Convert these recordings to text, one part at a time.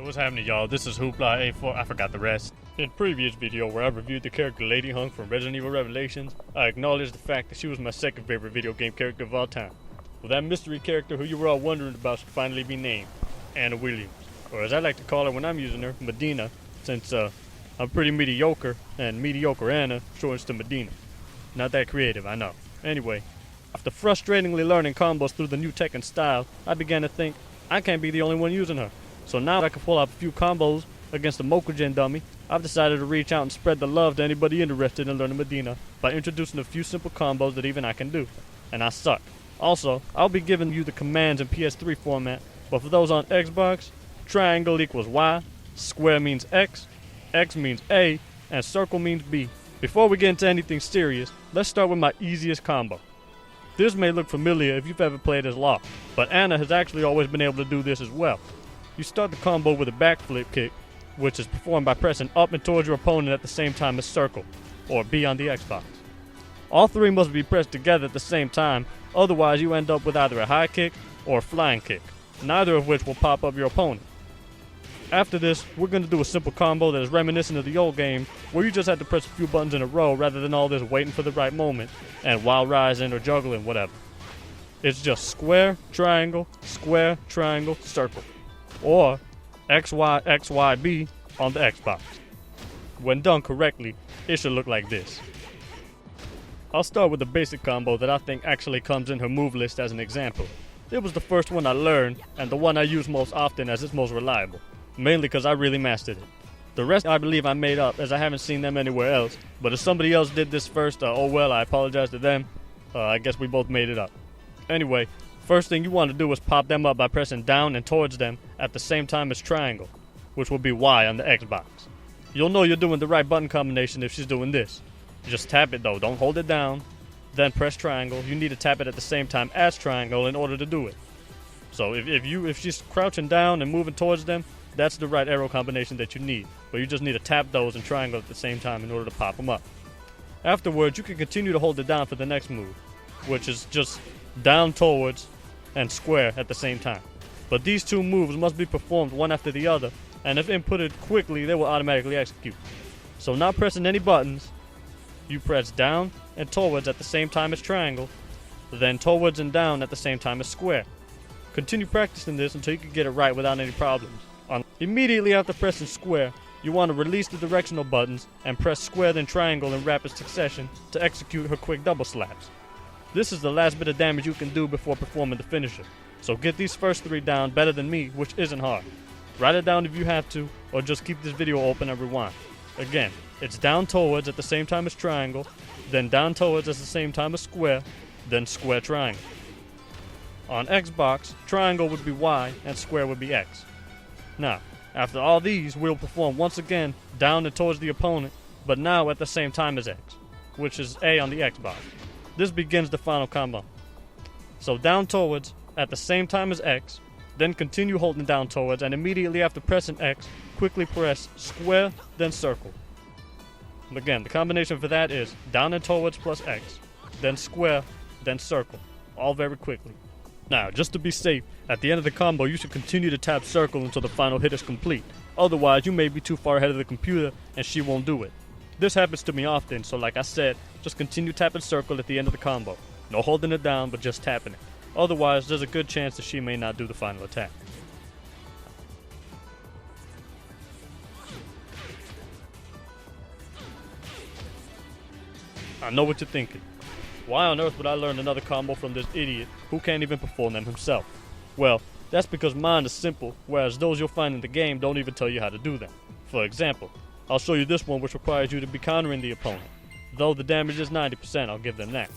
What's happening, y'all? This is Hoopla84. I forgot the rest. In previous video where I reviewed the character Lady Hung from Resident Evil Revelations, I acknowledged the fact that she was my second favorite video game character of all time. Well, that mystery character who you were all wondering about should finally be named Anna Williams, or as I like to call her when I'm using her, Medina, since I'm pretty mediocre, and mediocre Anna shortens to Medina. Not that creative, I know. Anyway, after frustratingly learning combos through the new Tekken style, I began to think I can't be the only one using her. So now that I can pull out a few combos against the Mokujin dummy, I've decided to reach out and spread the love to anybody interested in learning Medina by introducing a few simple combos that even I can do. And I suck. Also, I'll be giving you the commands in PS3 format, but for those on Xbox, triangle equals Y, square means X, X means A, and circle means B. Before we get into anything serious, let's start with my easiest combo. This may look familiar if you've ever played as Law, but Anna has actually always been able to do this as well. You start the combo with a backflip kick, which is performed by pressing up and towards your opponent at the same time as circle, or B on the Xbox. All three must be pressed together at the same time, otherwise you end up with either a high kick or a flying kick, neither of which will pop up your opponent. After this, we're going to do a simple combo that is reminiscent of the old game, where you just have to press a few buttons in a row rather than all this waiting for the right moment, and while rising or juggling, whatever. It's just square, triangle, circle. Or XY, XY, B on the Xbox. When done correctly, it should look like this. I'll start with the basic combo that I think actually comes in her move list as an example. It was the first one I learned, and the one I use most often as it's most reliable, mainly because I really mastered it. The rest I believe I made up, as I haven't seen them anywhere else, but if somebody else did this first, oh well, I apologize to them. I guess we both made it up. Anyway, first thing you want to do is pop them up by pressing down and towards them at the same time as triangle, which will be Y on the Xbox. You'll know you're doing the right button combination if she's doing this. Just tap it though, don't hold it down, then press triangle. You need to tap it at the same time as triangle in order to do it. So if she's crouching down and moving towards them, that's the right arrow combination that you need, but you just need to tap those and triangle at the same time in order to pop them up. Afterwards, you can continue to hold it down for the next move, which is just down towards and square at the same time. But these two moves must be performed one after the other, and if inputted quickly, they will automatically execute. So not pressing any buttons, you press down and towards at the same time as triangle, then towards and down at the same time as square. Continue practicing this until you can get it right without any problems. Immediately after pressing square, you want to release the directional buttons and press square then triangle in rapid succession to execute her quick double slaps. This is the last bit of damage you can do before performing the finisher, so get these first three down better than me, which isn't hard. Write it down if you have to, or just keep this video open and rewind. Again, it's down towards at the same time as triangle, then down towards at the same time as square, then square triangle. On Xbox, triangle would be Y and square would be X. Now, after all these, we'll perform once again down and towards the opponent, but now at the same time as X, which is A on the Xbox. This begins the final combo. So down towards at the same time as X, then continue holding down towards, and immediately after pressing X, quickly press square, then circle. Again, the combination for that is down and towards plus X, then square, then circle, all very quickly. Now, just to be safe, at the end of the combo, you should continue to tap circle until the final hit is complete. Otherwise, you may be too far ahead of the computer and she won't do it. This happens to me often, so like I said, just continue tapping circle at the end of the combo. No holding it down, but just tapping it. Otherwise, there's a good chance that she may not do the final attack. I know what you're thinking. Why on earth would I learn another combo from this idiot who can't even perform them himself? Well, that's because mine is simple, whereas those you'll find in the game don't even tell you how to do them. For example, I'll show you this one which requires you to be countering the opponent. Though the damage is 90%, I'll give them that.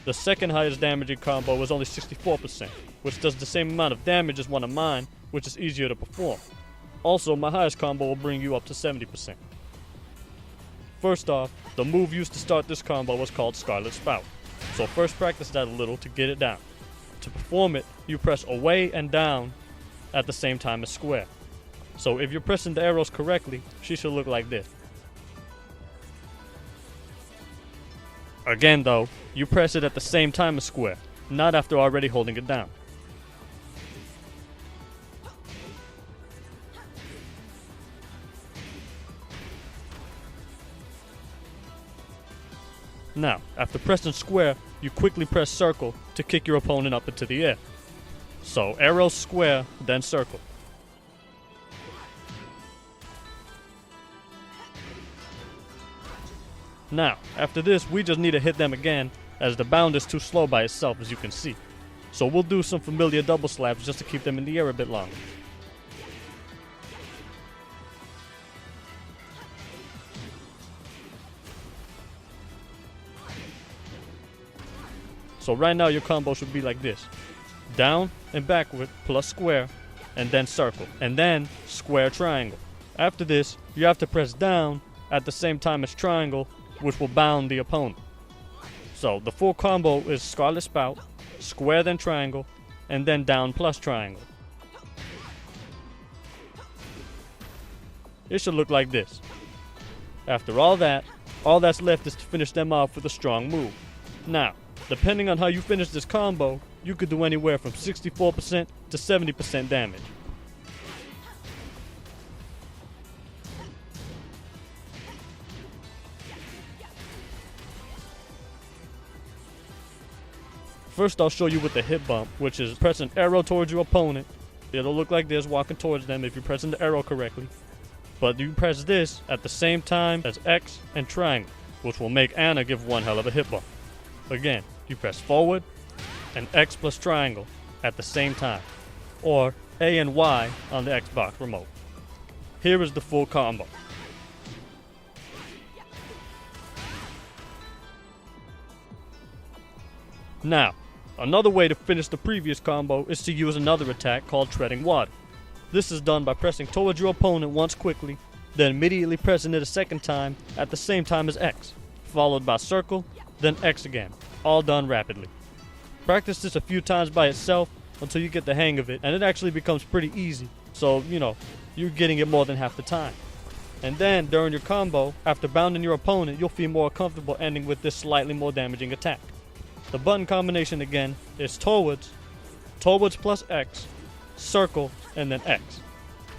The second highest damaging combo is only 64%, which does the same amount of damage as one of mine, which is easier to perform. Also, my highest combo will bring you up to 70%. First off, the move used to start this combo was called Scarlet Spout, so first practice that a little to get it down. To perform it, you press away and down at the same time as square. So if you're pressing the arrows correctly, she should look like this. Again though, you press it at the same time as square, not after already holding it down. Now, after pressing square, you quickly press circle to kick your opponent up into the air. So arrow square, then circle. Now, after this, we just need to hit them again, as the bound is too slow by itself, as you can see. So we'll do some familiar double slaps just to keep them in the air a bit longer. So right now your combo should be like this. Down and backward plus square, and then circle, and then square triangle. After this, you have to press down at the same time as triangle, which will bound the opponent. So the full combo is Scarlet Spout, square then triangle, and then down plus triangle. It should look like this. After all that's left is to finish them off with a strong move. Now, depending on how you finish this combo, you could do anywhere from 64% to 70% damage. First, I'll show you with the hip bump, which is press an arrow towards your opponent. It'll look like this, walking towards them if you're pressing the arrow correctly. But you press this at the same time as X and triangle, which will make Anna give one hell of a hip bump. Again, you press forward and X plus triangle at the same time, or A and Y on the Xbox remote. Here is the full combo. Now, another way to finish the previous combo is to use another attack called treading water. This is done by pressing towards your opponent once quickly, then immediately pressing it a second time at the same time as X, followed by circle, then X again, all done rapidly. Practice this a few times by itself until you get the hang of it, and it actually becomes pretty easy, so you're getting it more than half the time. And then during your combo, after bounding your opponent, you'll feel more comfortable ending with this slightly more damaging attack. The button combination again is towards plus X, circle, and then X.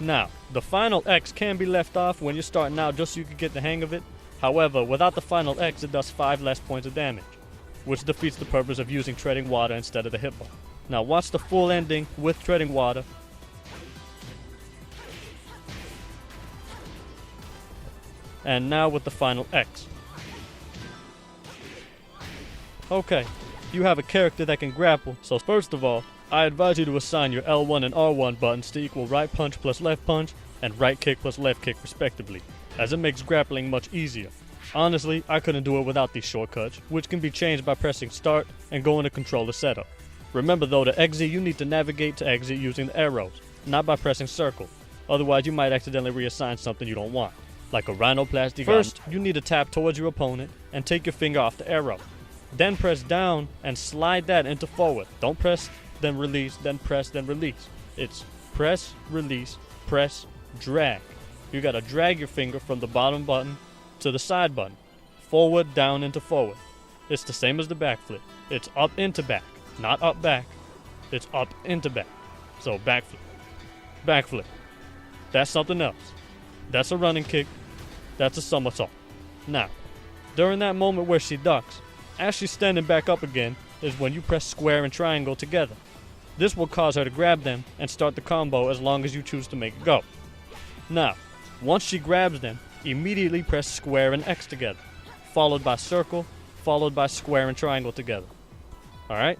Now, the final X can be left off when you're starting out just so you can get the hang of it. However, without the final X, it does 5 less points of damage, which defeats the purpose of using treading water instead of the hip bump. Now watch the full ending with treading water. And now with the final X. Okay, you have a character that can grapple, so first of all, I advise you to assign your L1 and R1 buttons to equal right punch plus left punch and right kick plus left kick respectively, as it makes grappling much easier. Honestly, I couldn't do it without these shortcuts, which can be changed by pressing start and going to controller setup. Remember though, to exit you need to navigate to exit using the arrows, not by pressing circle, otherwise you might accidentally reassign something you don't want, like a rhinoplasty gun. First, you need to tap towards your opponent and take your finger off the arrow. Then press down and slide that into forward. Don't press, then release, then press, then release. It's press, release, press, drag. You gotta drag your finger from the bottom button to the side button. Forward, down, into forward. It's the same as the back flip. It's up into back, not up back. It's up into back. So back flip. Back flip. That's something else. That's a running kick. That's a somersault. Now, during that moment where she ducks, as she's standing back up again, is when you press square and triangle together. This will cause her to grab them and start the combo as long as you choose to make it go. Now, once she grabs them, immediately press square and X together, followed by circle, followed by square and triangle together. Alright?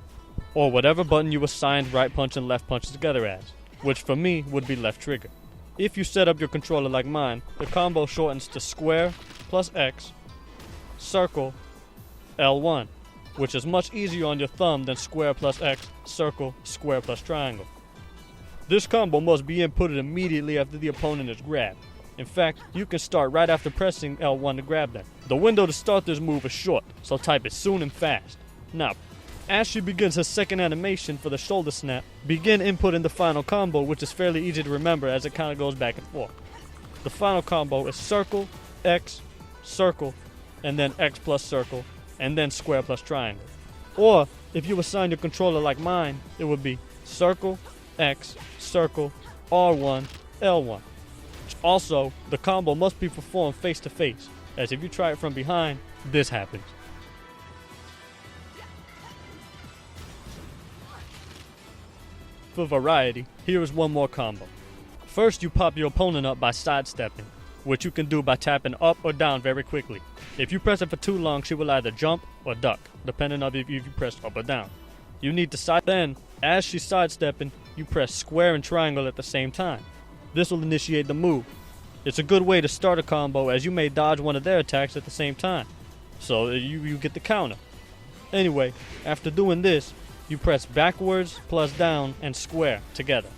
Or whatever button you assigned right punch and left punch together as, which for me would be left trigger. If you set up your controller like mine, the combo shortens to square plus X, circle, L1, which is much easier on your thumb than square plus X, circle, square plus triangle. This combo must be inputted immediately after the opponent is grabbed. In fact, you can start right after pressing L1 to grab them. The window to start this move is short, so type it soon and fast. Now, as she begins her second animation for the shoulder snap, begin inputting the final combo, which is fairly easy to remember as it kind of goes back and forth. The final combo is circle, X, circle, and then X plus circle, and then square plus triangle. Or, if you assign your controller like mine, it would be circle, X, circle, R1, L1. Also, the combo must be performed face to face, as if you try it from behind, this happens. For variety, here is one more combo. First, you pop your opponent up by sidestepping, which you can do by tapping up or down very quickly. If you press it for too long, she will either jump or duck, depending on if you press up or down. You need to side. Then, as she's sidestepping, you press square and triangle at the same time. This will initiate the move. It's a good way to start a combo, as you may dodge one of their attacks at the same time, so you get the counter. Anyway, after doing this, you press backwards plus down and square together,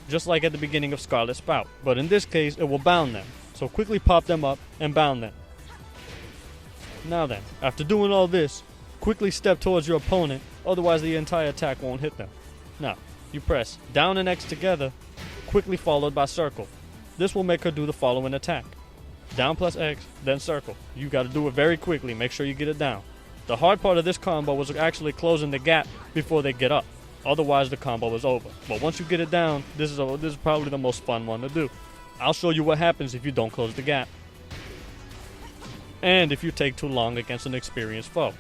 just like at the beginning of Scarlet Spout, but in this case it will bound them, so quickly pop them up and bound them. Now then, after doing all this, quickly step towards your opponent, otherwise the entire attack won't hit them. Now, you press down and X together, quickly followed by circle. This will make her do the following attack. Down plus X, then circle. You gotta do it very quickly, make sure you get it down. The hard part of this combo was actually closing the gap before they get up. Otherwise the combo is over. But once you get it down, this is probably the most fun one to do. I'll show you what happens if you don't close the gap, and if you take too long against an experienced foe.